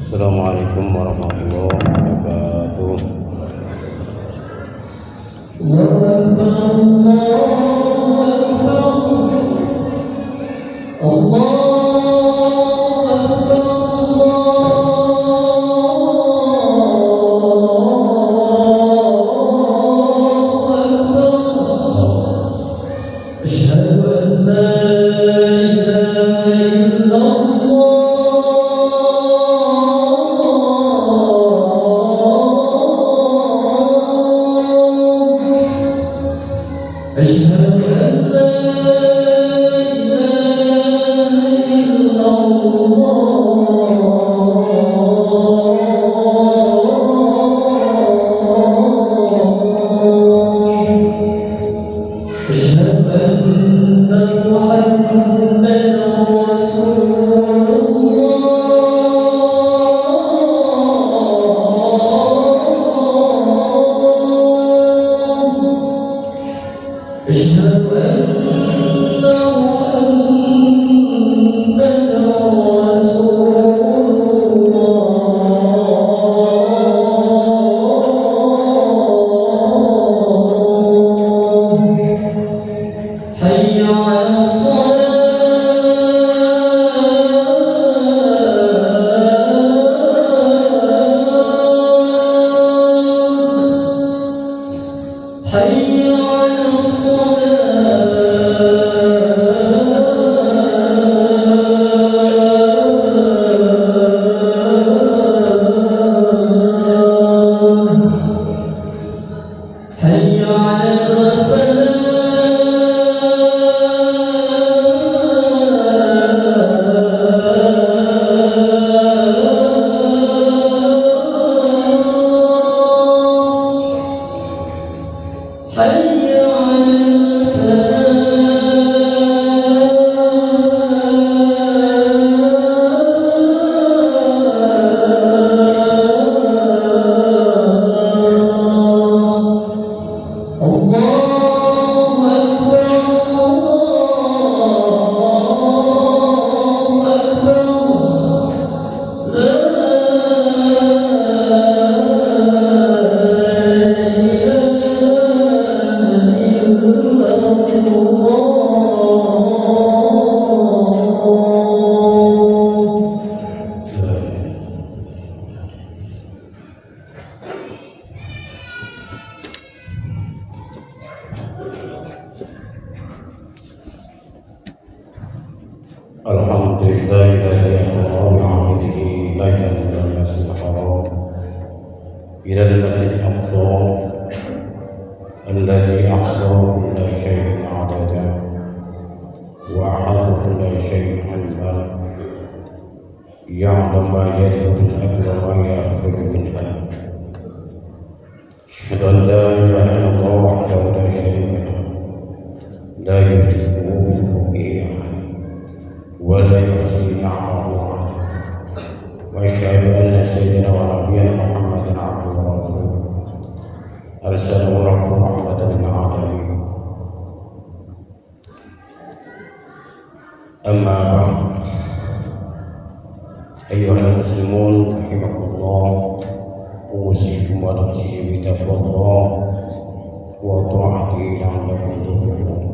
Assalamualaikum warahmatullahi wabarakatuh. Alhamdulillahilladzi asra bi'abdihi laylan minal masjidil haram ilal masjidil aqsa alladzi ahsa kulla shay'in 'adada wa ahata kulla shay'in 'ilma ya'lamu ma yaliju fil ardi wa ma yakhruju minha. Asyhadu an la ilaha illallah wahdahu la syarika lahu la yushriku bihi ahad ولا يحصي نعمه عنه واشهد ان سيدنا ونبينا محمدا عبده ورسوله ارسله ربه رحمه للعالمين. اما بعد ايها المسلمون رحمكم الله اوصيكم ونفسي بتقوى الله وطاعته لعلكم تفلحون.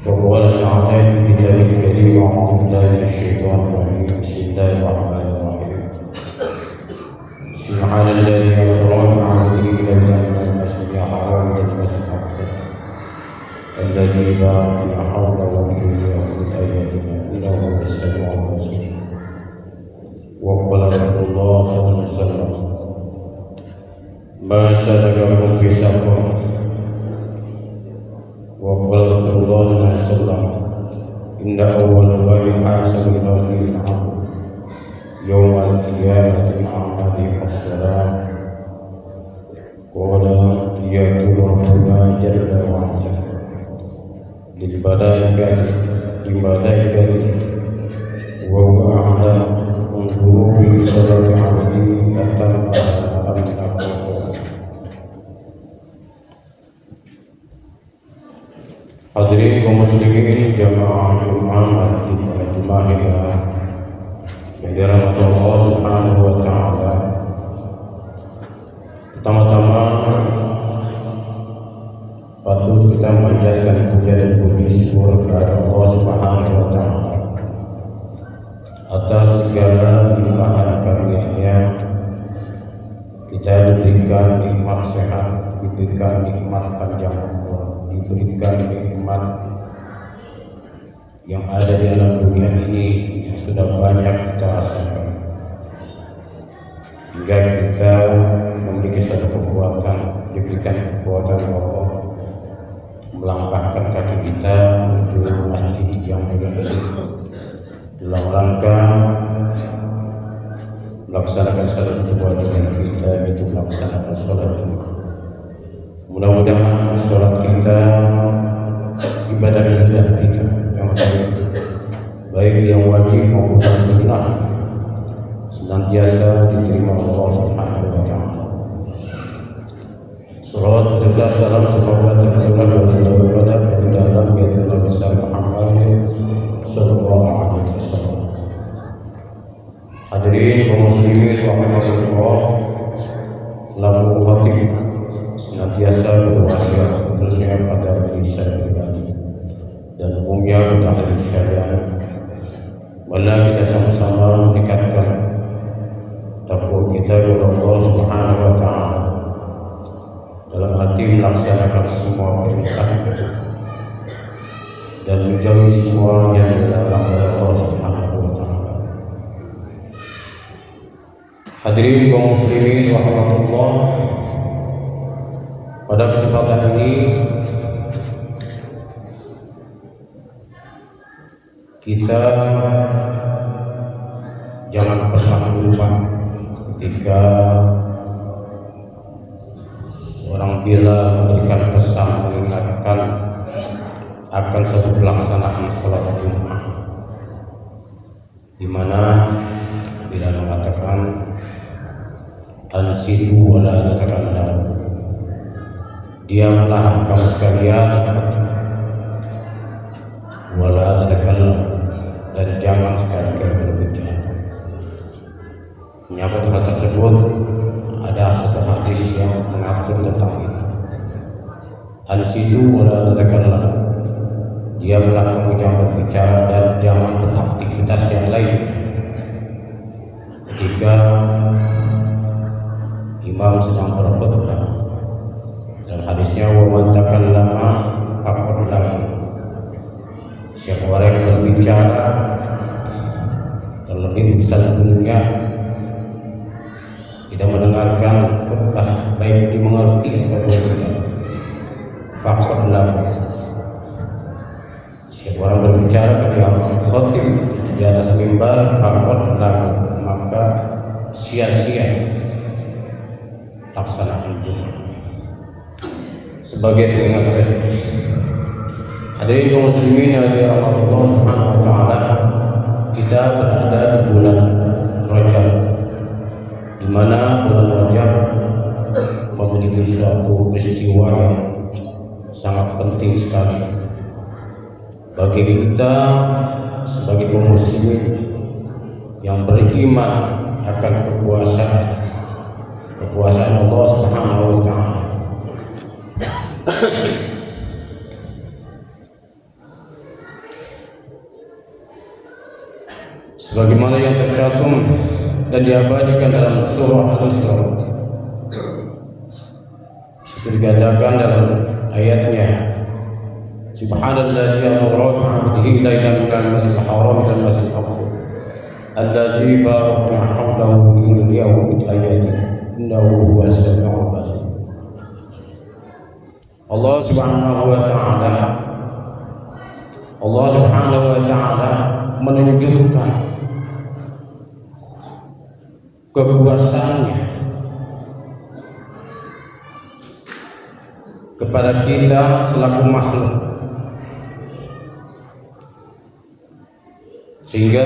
وقال تعالى في كتابه الكريم أعوذ بالله من الشيطان الرجيم بسم الله الرحمن الرحيم سبحان الذي أسرى بعبده به إليك من المسجد الحرام إلى المسجد الأقصى الذي باركنا حوله لنريه من آياتنا إنه هو السميع البصير. وقال رسول الله صلى الله عليه وسلم ما سلككم في سقر. وقال رسول الله صلى الله عليه وسلم إن أول ما يحاسب الرجل العبد يوم القيامة عن هذه الصلاة. قال يقول ربنا جل وعلا للملائكة وهو أعلم انظروا بصلاة عبدي أتم أم أقصر. Hadirin kaum muslimin jamaah Jumat Masjid Al-Jumahiyah yang dirahmati Allah Subhanahu wa taala. Pertama-tama patut kita memanjatkan puja dan puji syukur kepada Allah Subhanahu wa taala atas segala limpahan karunia-Nya. Kita diberikan nikmat sehat, diberikan nikmat panjang umur, diberikan nikmat yang ada di alam dunia ini yang sudah banyak kita rasakan, hingga kita memiliki satu kekuatan, diberikan kekuatan Allah melangkahkan kaki kita menuju masjid yang mulia ini dalam rangka melaksanakan salah satu kewajiban kita, yaitu melaksanakan sholat Jumat. Mudah-mudahan sholat kita, ibadah kita yang baik yang wajib maupun sunnah senantiasa diterima Allah Subhanahu wa taala. Salawat serta salam semoga tercurah kepada dalam Nabi besar Muhammad sallallahu alaihi wasallam. Hadirin kaum muslimin rahimakumullah, lalu khatib senantiasa berwasiat khususnya pada diri saya pribadi dan umumnya pada hadis syariat. Mari kita sama-sama meningkatkan takwa kita kepada Allah Subhanahu wa taala dalam arti melaksanakan semua perintah dan menjauhi semua yang dilarang oleh Allah Subhanahu wa taala. Hadirin kaum muslimin rahimakumullah, pada kesempatan ini kita jangan pernah lupa ketika orang Bilal memberikan pesan mengingatkan akan satu pelaksanaan sholat Jumat, di mana Bilal mengatakan ansitu wala tatakallam, diamlah kamu sekalian wala tatakallam, dan jangan sekali-kali berbicara. Menyangkut hal tersebut ada satu hadis yang mengatur tentang itu. Ansitu wala tatakallam, diamlah kamu jangan berbicara dan jangan beraktivitas yang lain. Ketika imam sedang berkhutbah, dalam hadisnya wa man takallama faqad lahu, siapa orang yang berbicara terlebih urusan dunia, tidak mendengarkan khutbah baik dimengerti atau tidak, faqad lahu, siapa orang berbicara ketika khotib di atas mimbar, faqad lahu, maka sia-sia laksanaan Jumat. Sebagai pengingat saya, hadirin kaum muslimin yang dirahmati Allah Subhanahu wa taala, kita berada di bulan Rajab, di mana bulan Rajab memiliki suatu peristiwa yang sangat penting sekali bagi kita sebagai kaum muslimin yang beriman akan kekuasaan Allah Subhanahu wa taala. Sebagaimana yang tercantum dan diabadikan dalam surah Al-Isra, seperti dikatakan dalam ayatnya, Subhanalladzi asra bi 'abdihi lailan minal masjidil haram ilal masjidil aqsa alladzi barakna hawlahu linuriyahu min ayatina innahu huwas samiul basir. Allah Subhanahu wa ta'ala menunjukkan kekuasaannya kepada kita selaku makhluk, sehingga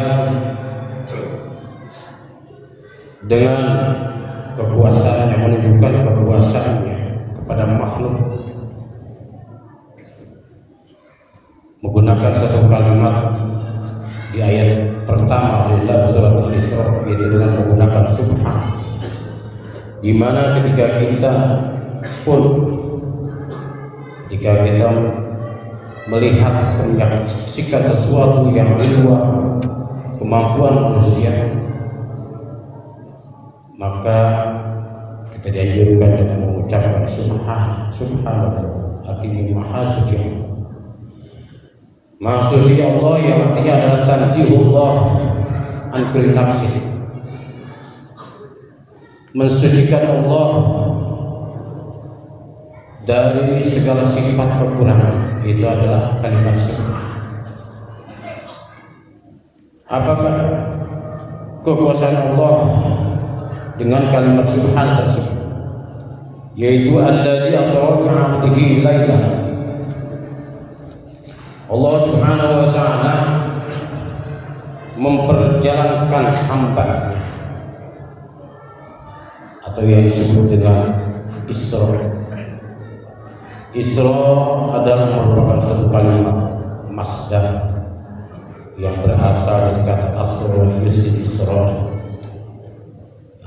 dengan kekuasaannya, menunjukkan kekuasaannya kepada makhluk menggunakan satu kalimat di ayat pertama di dalam surat Al-Isra, yaitu dengan menggunakan subhan, di mana ketika kita melihat atau menyaksikan sesuatu yang di luar kemampuan manusia, maka kita dianjurkan dengan mengucapkan subhanallah, artinya maha suci. Maha suci Allah yang artinya adalah tanzihullah an kulli nafsi, mensucikan Allah dari segala sifat kekurangan. Itu adalah kalimat subhan. Apakah kekuasaan Allah dengan kalimat subhan tersebut? Yaitu alladzi asra bi 'abdihi lailan. Allah Subhanahu wa ta'ala memperjalankan hamba-Nya, atau yang disebut dengan Isra. Isra adalah merupakan satu kalimat masdar yang berasal dari kata asra yusri isra,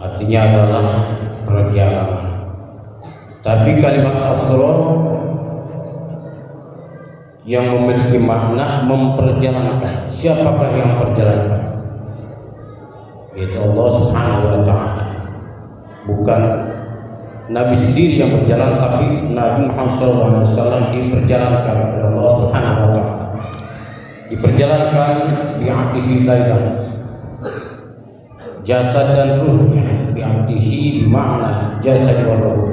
artinya adalah perjalanan. Tapi kalimat asra yang memiliki makna memperjalankan. Siapakah yang memperjalankan? Itu Allah Subhanahu wa ta'ala. Bukan Nabi sendiri yang berjalan, tapi Nabi Muhammad SAW diperjalankan oleh Allah Subhanahu wa ta'ala. Diperjalankan bi'abdihi lailan, jasad dan ruhnya. Bi'abdihi bermakna jasad wa ruh,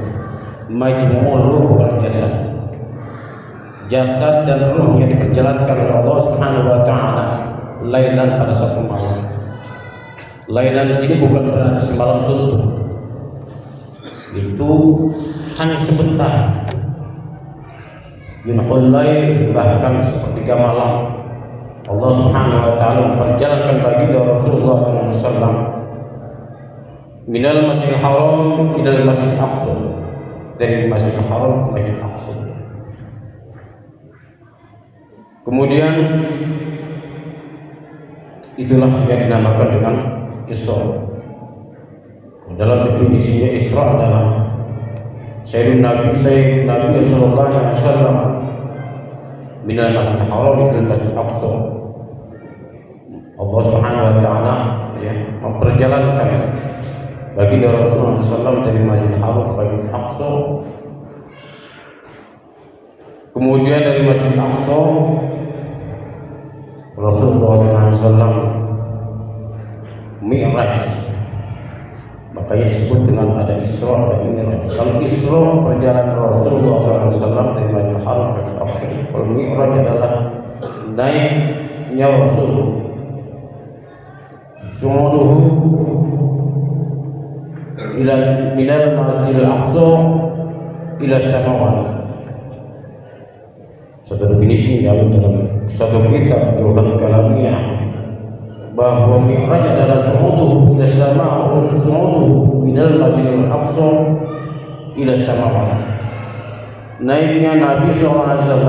majmu'ul ruh wal jasad. Jasad dan ruhnya diperjalankan oleh Allah Subhanahu wa ta'ala lailan, pada satu malam. Lailan ini bukan berarti semalam suntuk, itu hanya sebentar. Yunqul lail, bahkan sepertiga malam Allah Subhanahu wa ta'ala memperjalankan baginda Rasulullah SAW minal masjidil haram ilal masjidil aqsa, dari masjidil haram ke masjidil aqsa. Kemudian itulah yang dinamakan dengan Isra. Dalam definisinya Isra adalah Sayyidun Nabi sallallahu alaihi wasallam minal masjidil haram ilal masjidil aqsa. Allah Subhanahu wa ta'ala memperjalankan baginda Rasulullah SAW dari Masjidil Haram ke Masjidil Aqsa. Kemudian dari Masjidil Aqsa Rasulullah SAW Mi'raj, makanya disebut dengan ada Isra dan Mi'raj. Kalau Isra perjalanan Rasulullah SAW dari Masjidil Haram ke Masjidil Aqsa, kalau Mi'raj adalah naiknya Rasul, su'uduhu ila minal Masjidil Aqsa ila samawat. Satu definisi yang dalam satu kitab Jawharatul Kalamiyah, bahwa Mi'raj adalah su'uduhu ila samawat, su'uduhu minal Masjidil Aqsa ila samawat. Naiknya Nabi SAW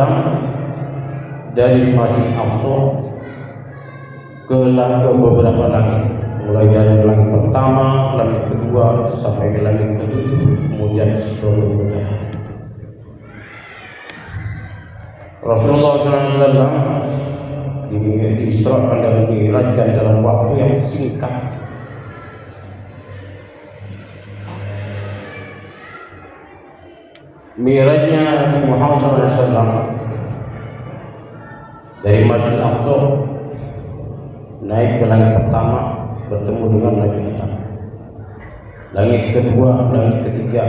dari Masjidil Aqsa ke beberapa langit, mulai dari langit pertama, langit kedua, sampai ke langit ketujuh, kemudian Sidratul Muntaha. Rasulullah SAW diisrakan dan diirajkan dalam waktu yang singkat. Mi'rajnya Nabi Muhammad SAW dari Masjid Aqsa naik ke langit pertama, bertemu dengan Nabi Adam. Langit kedua, langit ketiga,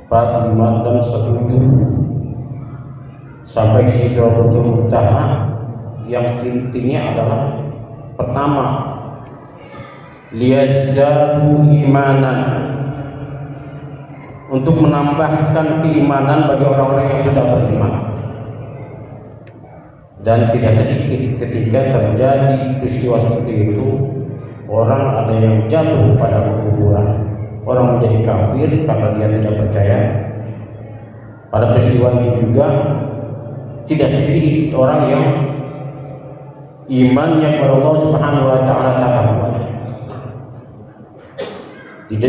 4, 5, dan 7 sampai Sidratul Muntaha yang intinya adalah pertama, liyazdadu imanan, untuk menambahkan keimanan bagi orang-orang yang sudah beriman. Dan tidak sedikit ketika terjadi peristiwa seperti itu, orang ada yang jatuh pada kekufuran, orang menjadi kafir karena dia tidak percaya. Pada peristiwa itu juga tidak sedikit orang yang imannya kepada Allah Subhanahu wa taala tak kuat. Di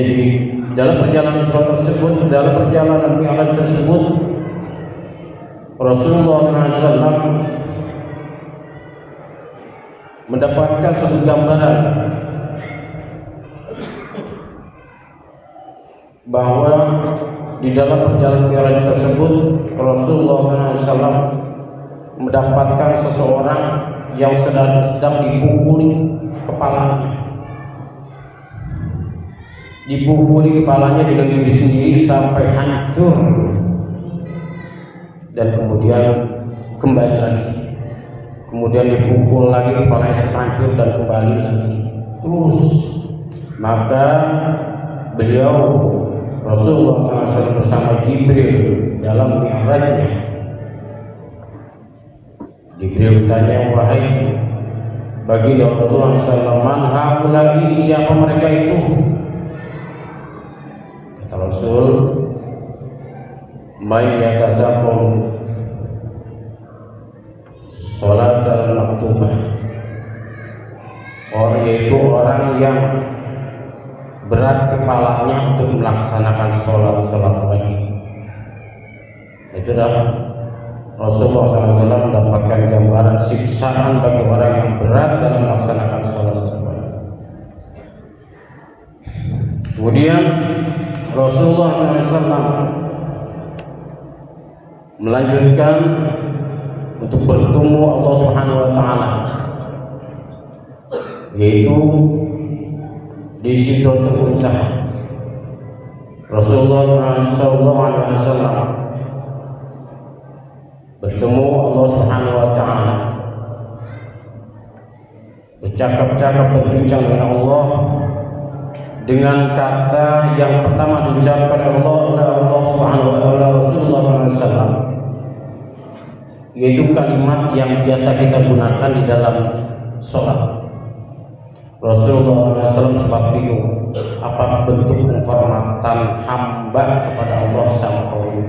dalam perjalanan tersebut, dalam perjalanan Mi'raj tersebut, Rasulullah SAW mendapatkan satu gambaran bahwa di dalam perjalanan Mi'raj tersebut Rasulullah SAW mendapatkan seseorang yang sedang dipukuli kepalanya dengan diri sendiri sampai hancur, dan kemudian kembali lagi, kemudian dipukul lagi kepalanya hancur dan kembali lagi terus. Maka beliau Rasulullah SAW bersama Jibril dalam Mi'rajnya, Jibril bertanya, wahai baginda Rasulullah SAW, man haula'i, siapa mereka itu? Kata Rasul, may yatazaqqum sholat al-maktubah, orang yaitu orang yang berat kepalanya untuk melaksanakan sholat wajib. Itu adalah Rasulullah SAW mendapatkan gambaran siksaan bagi orang yang berat dalam melaksanakan sholat wajib. Kemudian Rasulullah SAW melanjutkan untuk bertemu Allah Subhanahu wa taala, yaitu di Sidratul Muntaha. Rasulullah SAW bertemu Allah Subhanahu wa taala, bercakap-cakap, berbincang dengan Allah dengan kata yang pertama diucapkan oleh Allah Subhanahu wa taala, Rasulullah SAW, yaitu kalimat yang biasa kita gunakan di dalam sholat. Rasulullah SAW sempat bingung apa bentuk penghormatan hamba kepada Allah Sang Qawi.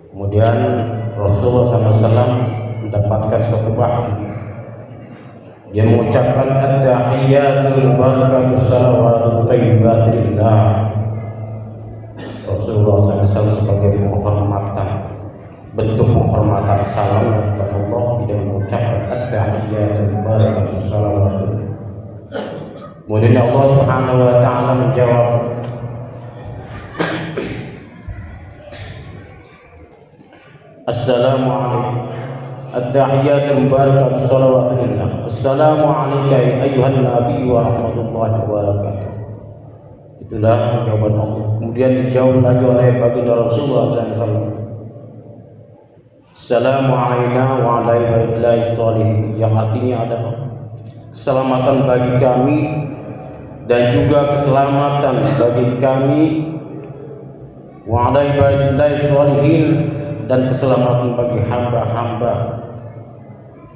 Kemudian Rasulullah SAW mendapatkan suatu wahyu. Dia mengucapkan at-tahiyyatul barakatuh salawatu thayyibat lillah. Rasulullah SAW sebagai penghormatan, bentuk penghormatan salam kepada Allah, tidak mengucapkan at-tahiyyatul barakatuh salawatu. Kemudian Allah Subhanahu wa taala menjawab, Assalamualaikum, at-tahiyyatul barakatuh salawatu lillah. Assalamu alayka ayyuhan nabiy wa rahmatullahi wa barakatuh. Itulah jawaban Allah. Kemudian dijawab lagi oleh baginda Rasulullah SAW, Assalamu alayna wa ala ibadillahi sholihin, yang artinya adalah keselamatan bagi kami dan juga keselamatan bagi kami, wa ala ibadillahi sholihin, dan keselamatan bagi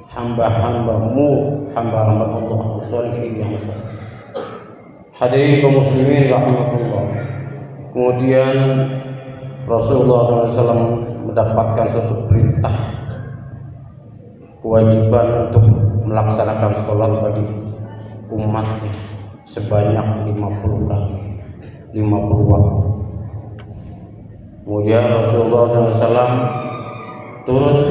hamba-hambamu, hamba-hamba Allah sholihin yang soleh. Hadirin kaum muslimin rahmatullah. Kemudian Rasulullah SAW mendapatkan suatu perintah, kewajiban untuk melaksanakan sholat bagi umatnya sebanyak 50 kali, 50 waktu. Kemudian Rasulullah SAW turun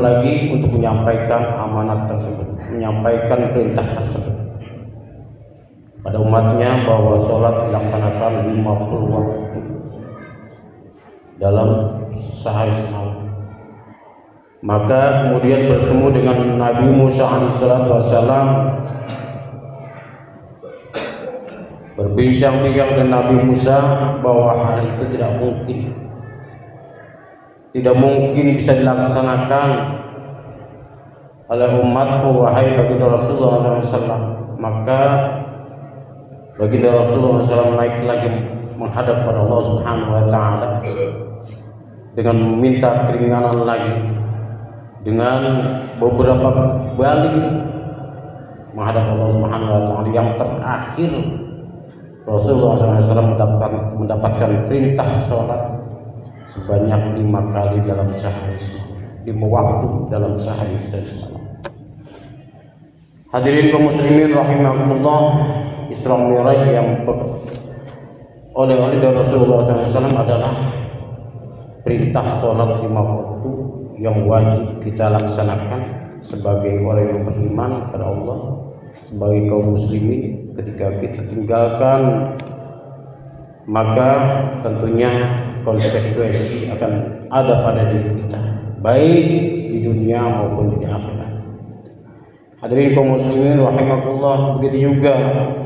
lagi untuk menyampaikan amanat tersebut, menyampaikan perintah tersebut. pada umatnya bahwa sholat dilaksanakan 50 waktu dalam sehari semalam. Maka kemudian bertemu dengan Nabi Musa alaihissalam, berbincang-bincang dengan Nabi Musa bahwa hal itu tidak mungkin bisa dilaksanakan oleh umatku wahai baginda Rasulullah SAW. Maka baginda Rasulullah SAW naik lagi menghadap pada Allah Subhanahu wa Ta'ala dengan meminta keringanan lagi, dengan beberapa balik menghadap Allah Subhanahu wa Ta'ala. Yang terakhir Rasulullah SAW mendapatkan perintah sholat sebanyak 5 kali dalam sehari, 5 waktu dalam sehari dan semalam. Hadirin kaum muslimin rahimakumullah, Isra Mi'raj yang oleh dari Rasulullah SAW adalah perintah sholat 5 waktu yang wajib kita laksanakan sebagai orang yang beriman kepada Allah, sebagai kaum muslimin. Ketika kita tinggalkan, maka tentunya konsekuensi akan ada pada diri kita, baik di dunia maupun di akhirat. Hadirin kaum muslimin rahimakumullah, begitu juga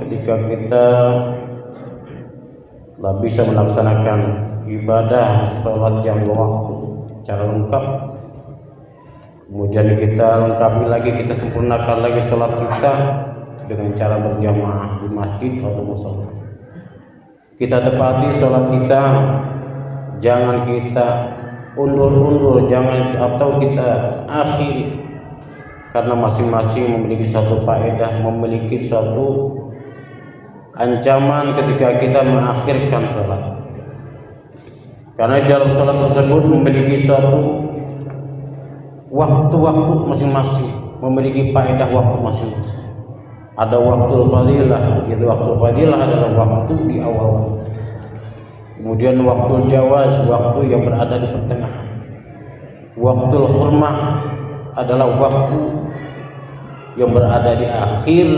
ketika kita tidak bisa melaksanakan ibadah sholat yang waktu secara lengkap, kemudian kita lengkapi lagi, kita sempurnakan lagi sholat kita dengan cara berjamaah di masjid atau mushola. Kita tepati sholat kita, jangan kita undur-undur, jangan atau kita akhiri, karena masing-masing memiliki satu faedah, memiliki suatu ancaman ketika kita mengakhirkan sholat. Karena dalam sholat tersebut memiliki suatu waktu-waktu masing-masing, memiliki faedah waktu masing-masing. Ada waktu fadilah, yaitu waktu fadilah adalah waktu di awal waktu. Kemudian waktu jawaz, waktu yang berada di pertengahan. Waktu hurmah adalah waktu yang berada di akhir.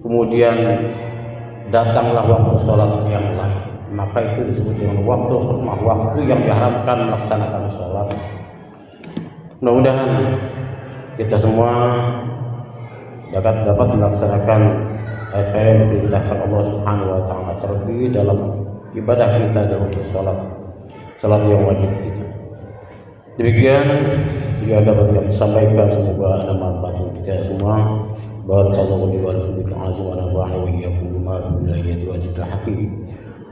Kemudian datanglah waktu sholat yang lain, maka itu disebut dengan waktu hurmah, waktu yang diharamkan melaksanakan sholat. Mudah-mudahan kita semua dapat melaksanakan apa yang diperintahkan Allah Subhanahu wa Ta'ala, terlebih dalam ibadah kita dalam salat yang wajib kita. Demikian yang dapat kami sampaikan, semoga ada manfaat untuk kita semua. Barakallahu li wa lakum bil azim wa nafa'ana wa iyyakum bima fihi ayati wa zikril hakim.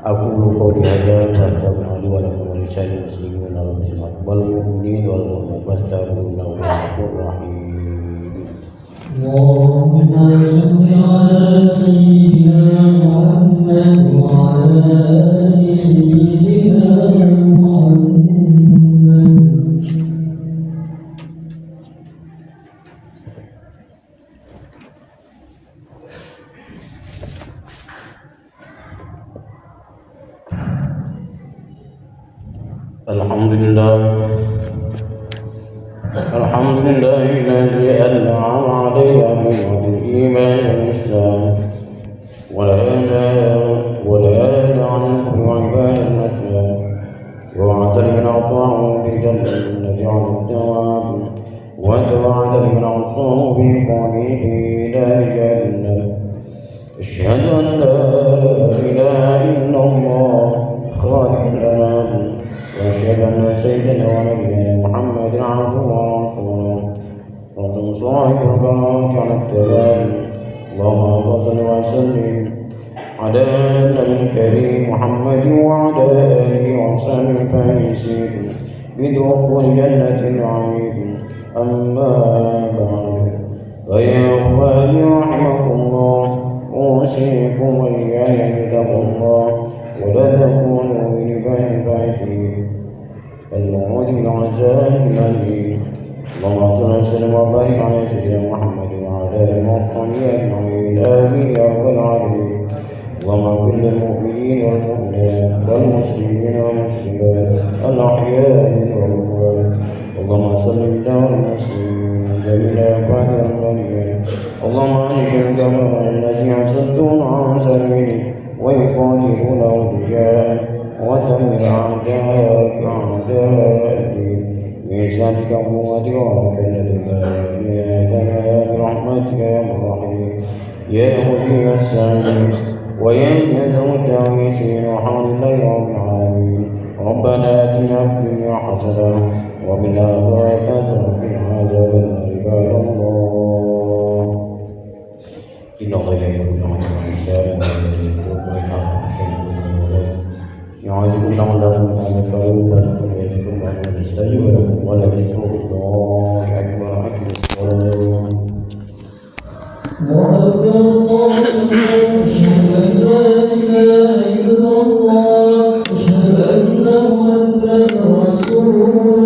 Aqulu qawli hadza wa astaghfiru li wa lakum wa lisa'il muslimin wal mu'minin wal mu'minat wastaghfiruhu ghafurur rahim. اللهم صل على سيدنا محمد وعلى آل سيدنا محمد. الحمد لله الذي أنعم علينا بنعمة الإيمان والإسلام ولا عن عباد الأسلام ووعد لمن أطاعه بجنة عن الثواب وتوعد لمن عصاه بقوله إلى جهنم. أشهد أن لا إله إلا الله خالق الأنام، وأشهد أن سيدنا ونبينا محمد عبده ورسوله رسول صاحب البركات على التمام. اللهم صل وسلم على النبي الكريم محمد وعلى آله وصحبه الفائزين بدخول جنة النعيم. أما بعد، فيا إخواني رحمكم الله، أوصيكم وإياي بتقوى الله ولا تكونوا من الفائزين الموعود بالعزاء المليم. اللهم صل وسلم وبارك على سيدنا محمد وعلى آله وصحبه أجمعين. آمين يا رب العالمين. اللهم اغفر للمؤمنين والمؤمنات والمسلمين والمسلمات الأحياء والأموات. اللهم صل على المسلمين جميع أفراد الأنبياء. اللهم أنزل الجمر يصدون عن سبيلك ويقاتلون الرجال وتمر أعداءك أعداء الدين بإحسانك وقوتك وكلتك يا برحمتك يا الرحيم يا مجيب السامعين ويا المستغيثين وحول الله رب العالمين ربنا آتنا في الدنيا حسنة وفي الآخرة حسنة وقنا عذاب النار عباد الله إن الله يأمر بالعدل والإحسان وإيتاء يعظكم لعلكم تذكرون فاذكروا يذكركم وأقيموا الصلاة ولكم ولذكر الله أكبر أقم الصلاة الله أكبر أشهد أن لا إله إلا الله أشهد أن محمدا رسول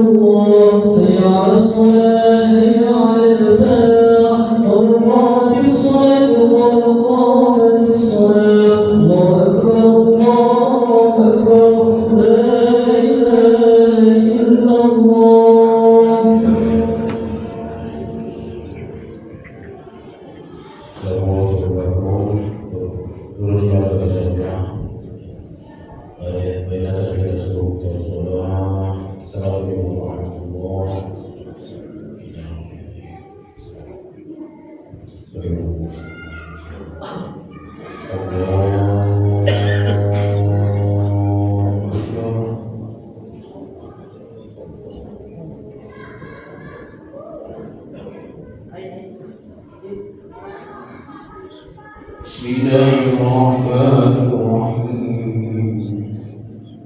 الله حي على الصلاة حي على الفلاح قد قامت الصلاة قد قامت الصلاة الله أكبر لا إله إلا الله بسم الله الرحمن الرحيم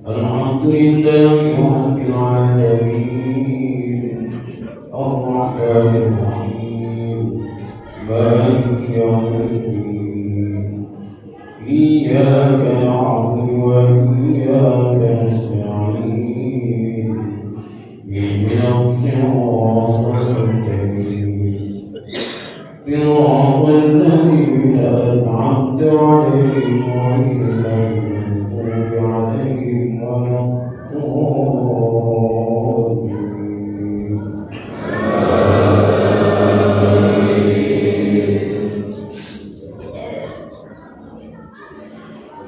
الحمد لله رب العالمين الرحمن الرحيم مالك يوم الدين إياك نعبد وإياك نستعين اهدنا الصراط المستقيم صراط الذين أنعمت عليهم غير المغضوب عليهم ولا الضالين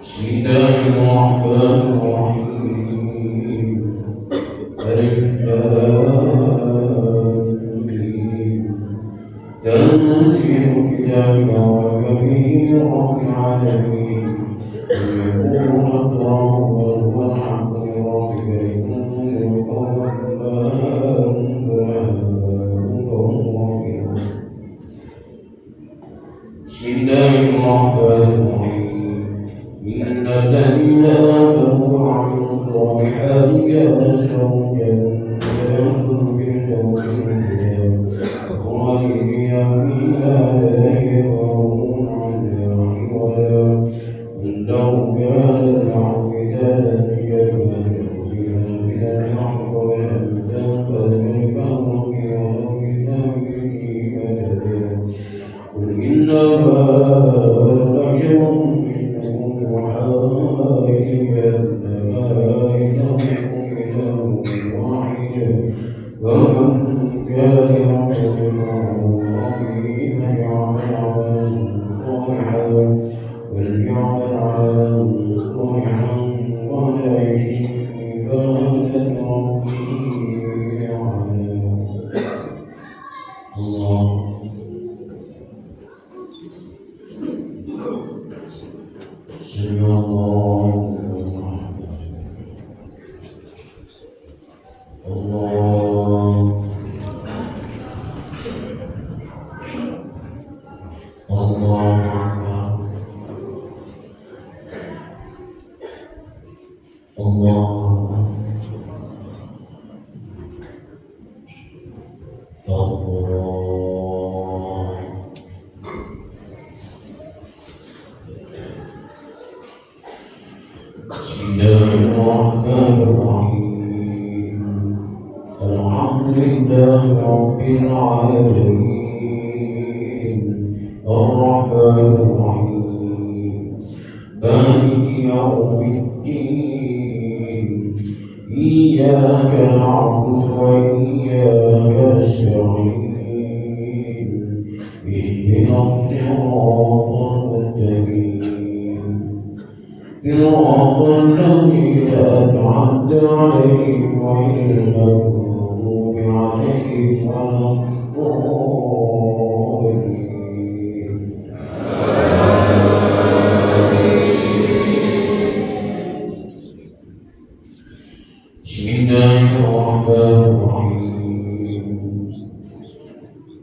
بسم الله الرحمن الرحيم ألف لام ميم تنزيل الكتاب وكبه رب العالمين يقولون الله والحق ربك بسم الله الرحمن الرحيم إن الذين آمنوا وعملوا الصالحات كانت لهم جنات الفردوس نزلا خالدين فيها لا يبغون عنها حولا إنه كان معبدا يجمع فيها من الحق والأمثال فذكروا فيها وكتاب مددا قل إنما أنا بشر مثلكم يوحى إلي أنما إلهكم إله واحد ومن كان يعبد ربه فليعمل عملا صالحا ولا يشرك بعبادة ربه أحدا الله سمع الله الله الله الله بسم الله الرحمن الرحيم الحمد لله رب العالمين الرحمن الرحيم مالك يوم الدين إياك نعبد وإياك نستعين اهدنا الصراط صراط الذين أنعمت عليهم غير المغضوب عليهم ولا الضالين. بسم الله الرحمن الرحيم.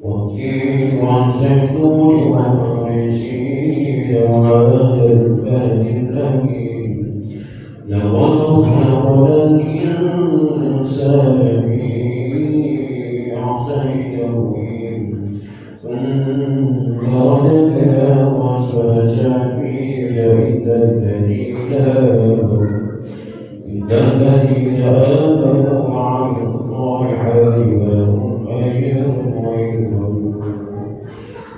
والتين والزيتون والريسين وهذا البلد الأمين لقد خلقنا الإنسان في أحسن تقويم ثم رددناه أسفل سافلين إلا الذين آمنوا وعملوا الصالحات لهم أجر غير ممنون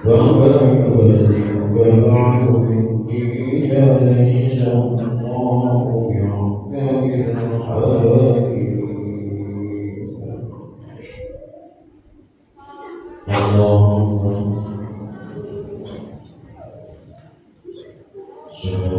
وما يبلغك بعد في الدين ليس الله بأحكم الحاكمين. اللهم صل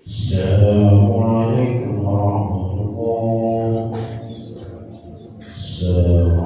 السلام عليكم ورحمة الله. السلام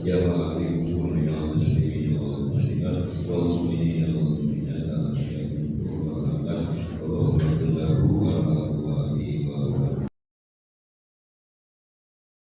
Ya